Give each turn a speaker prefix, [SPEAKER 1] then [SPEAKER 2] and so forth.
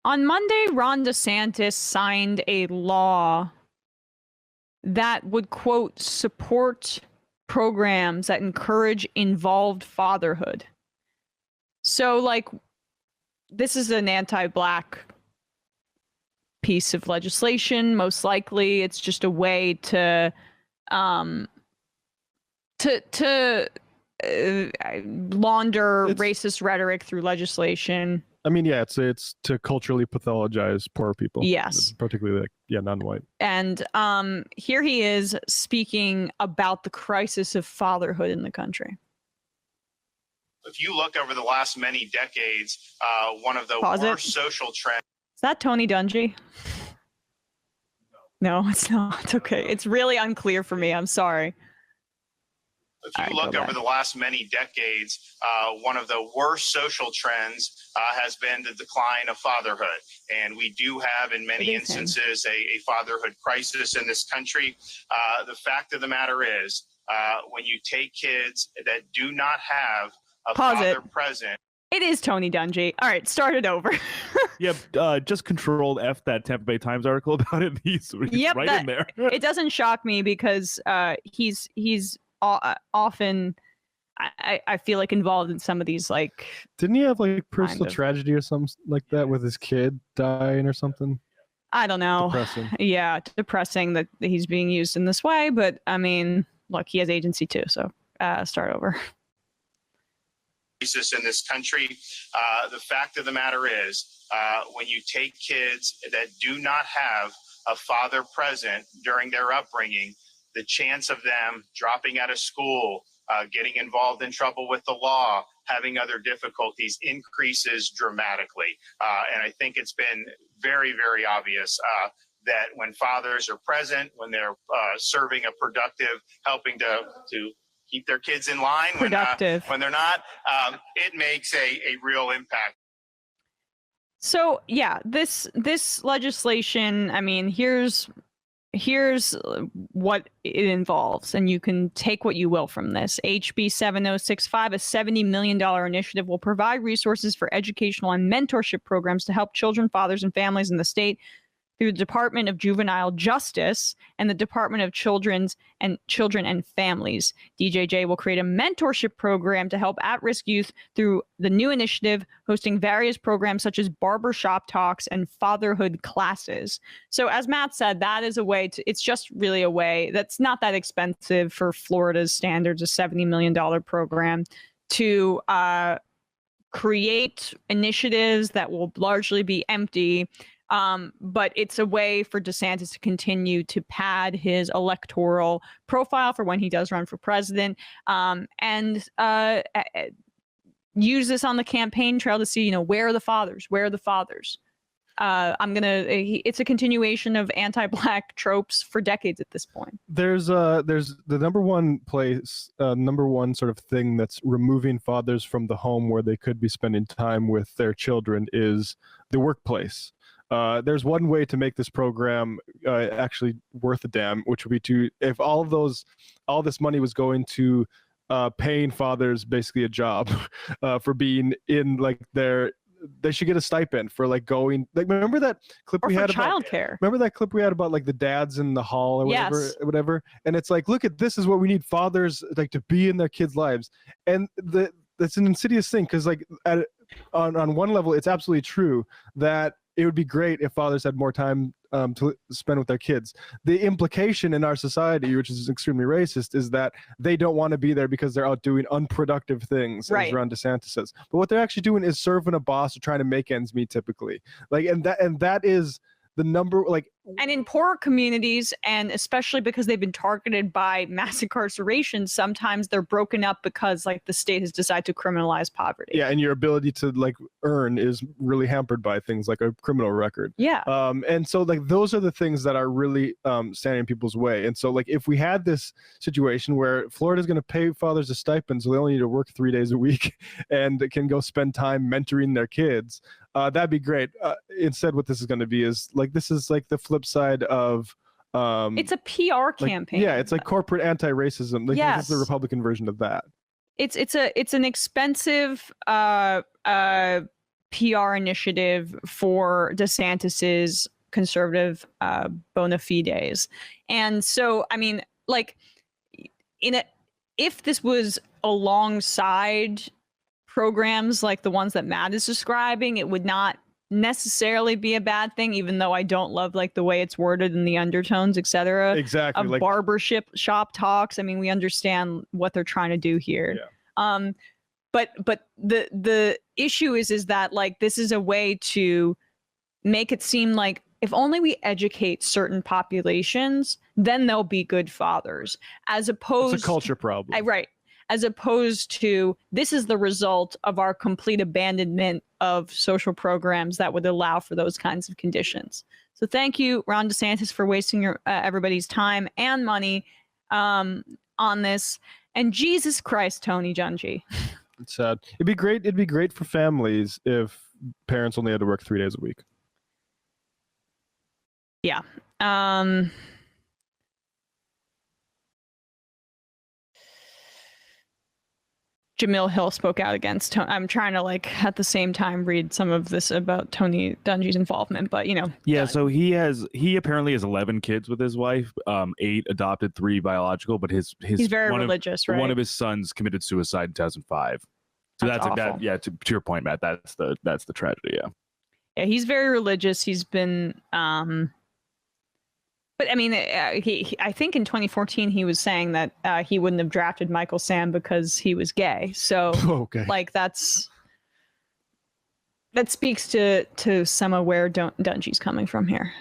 [SPEAKER 1] On Monday, Ron DeSantis signed a law that would, quote, support programs that encourage involved fatherhood. So, like, this is an anti-Black piece of legislation. Most likely, it's just a way to launder racist rhetoric through legislation.
[SPEAKER 2] I mean, yeah, it's to culturally pathologize poor people.
[SPEAKER 1] Yes.
[SPEAKER 2] Particularly, non-white.
[SPEAKER 1] And here he is speaking about the crisis of fatherhood in the country.
[SPEAKER 3] If you look over the last many decades, one of the worst social trends.
[SPEAKER 1] Is that Tony Dungy? No, it's not. It's okay. It's really unclear for me. I'm sorry.
[SPEAKER 3] If you look over the last many decades, one of the worst social trends has been the decline of fatherhood. And we do have, in many instances, a fatherhood crisis in this country. The fact of the matter is, when you take kids that do not have a father present.
[SPEAKER 1] It is Tony Dungy. All right, start it over.
[SPEAKER 4] Just Control F that Tampa Bay Times article about it. He's right in there.
[SPEAKER 1] It doesn't shock me because he's often, I feel like, involved in some of these, like.
[SPEAKER 2] Didn't he have like personal tragedy or something like that with his kid dying or something?
[SPEAKER 1] I don't know.
[SPEAKER 2] Depressing.
[SPEAKER 1] Yeah, depressing that he's being used in this way. But I mean, look, he has agency too. So start over.
[SPEAKER 3] In this country, the fact of the matter is, when you take kids that do not have a father present during their upbringing, the chance of them dropping out of school, getting involved in trouble with the law, having other difficulties increases dramatically. And I think it's been very, very obvious that when fathers are present, when they're serving a productive, helping to keep their kids in line when they're not, it makes a real impact.
[SPEAKER 1] So yeah, this legislation, I mean, here's what it involves, and you can take what you will from this. HB 7065, a $70 million initiative, will provide resources for educational and mentorship programs to help children, fathers, and families in the state through the Department of Juvenile Justice and the Department of Children and Families. DJJ will create a mentorship program to help at-risk youth through the new initiative, hosting various programs such as barbershop talks and fatherhood classes. So as Matt said, that is a way to, it's just really a way that's not that expensive for Florida's standards, a $70 million program to create initiatives that will largely be empty. But it's a way for DeSantis to continue to pad his electoral profile for when he does run for president, and use this on the campaign trail to see, where are the fathers? Where are the fathers? It's a continuation of anti-Black tropes for decades at this point.
[SPEAKER 2] There's the number one sort of thing that's removing fathers from the home where they could be spending time with their children is the workplace. There's one way to make this program actually worth a damn, which would be if all this money was going to paying fathers basically a job for being in they should get a stipend for going, remember that clip we had about
[SPEAKER 1] childcare?
[SPEAKER 2] Remember that clip we had about the dads in the hall or whatever? And it's look at this is what we need fathers to be in their kids' lives. And that's an insidious thing because on one level it's absolutely true that it would be great if fathers had more time to spend with their kids. The implication in our society, which is extremely racist, is that they don't want to be there because they're out doing unproductive things, as Ron DeSantis says. But what they're actually doing is serving a boss or trying to make ends meet, typically. And that is the number,
[SPEAKER 1] and in poorer communities, and especially because they've been targeted by mass incarceration, sometimes they're broken up because the state has decided to criminalize poverty.
[SPEAKER 2] Yeah, and your ability to earn is really hampered by things like a criminal record.
[SPEAKER 1] Yeah.
[SPEAKER 2] And so those are the things that are really standing in people's way. And so if we had this situation where Florida's going to pay fathers a stipend, so they only need to work 3 days a week and can go spend time mentoring their kids, that'd be great. Instead, what this is going to be is this is the flip side of
[SPEAKER 1] it's a PR campaign.
[SPEAKER 2] Yeah, it's corporate anti-racism.
[SPEAKER 1] Yes.
[SPEAKER 2] This is the Republican version of that.
[SPEAKER 1] It's an expensive PR initiative for DeSantis's conservative bona fides. And so, I mean, like, if this was alongside programs like the ones that Matt is describing, it would not necessarily be a bad thing, even though I don't love like the way it's worded and the undertones, etc.
[SPEAKER 2] Exactly.
[SPEAKER 1] Of
[SPEAKER 2] Like
[SPEAKER 1] shop talks. I mean, we understand what they're trying to do here.
[SPEAKER 2] Yeah.
[SPEAKER 1] But the issue is that like this is a way to make it seem like if only we educate certain populations, then they'll be good fathers, as opposed
[SPEAKER 2] it's a culture problem.
[SPEAKER 1] Right. As opposed to this is the result of our complete abandonment of social programs that would allow for those kinds of conditions. So thank you, Ron DeSantis, for wasting your everybody's time and money on this. And Jesus Christ, Tony Dungy.
[SPEAKER 2] It's sad. It'd be great. It'd be great for families if parents only had to work 3 days a week.
[SPEAKER 1] Yeah. Jamil Hill spoke out against Tony. I'm trying to like at the same time read some of this about Tony Dungy's involvement, but you know.
[SPEAKER 4] Yeah, so he apparently has 11 kids with his wife, 8 adopted, 3 biological, but he's
[SPEAKER 1] very religious, right?
[SPEAKER 4] One of his sons committed suicide in 2005. So that's
[SPEAKER 1] awful.
[SPEAKER 4] Yeah, to your point, Matt, that's the tragedy, yeah.
[SPEAKER 1] Yeah, he's very religious. He's been but I mean, I think in 2014 he was saying that he wouldn't have drafted Michael Sam because he was gay. So,
[SPEAKER 2] okay.
[SPEAKER 1] Like that speaks to some of where Dungy's coming from here.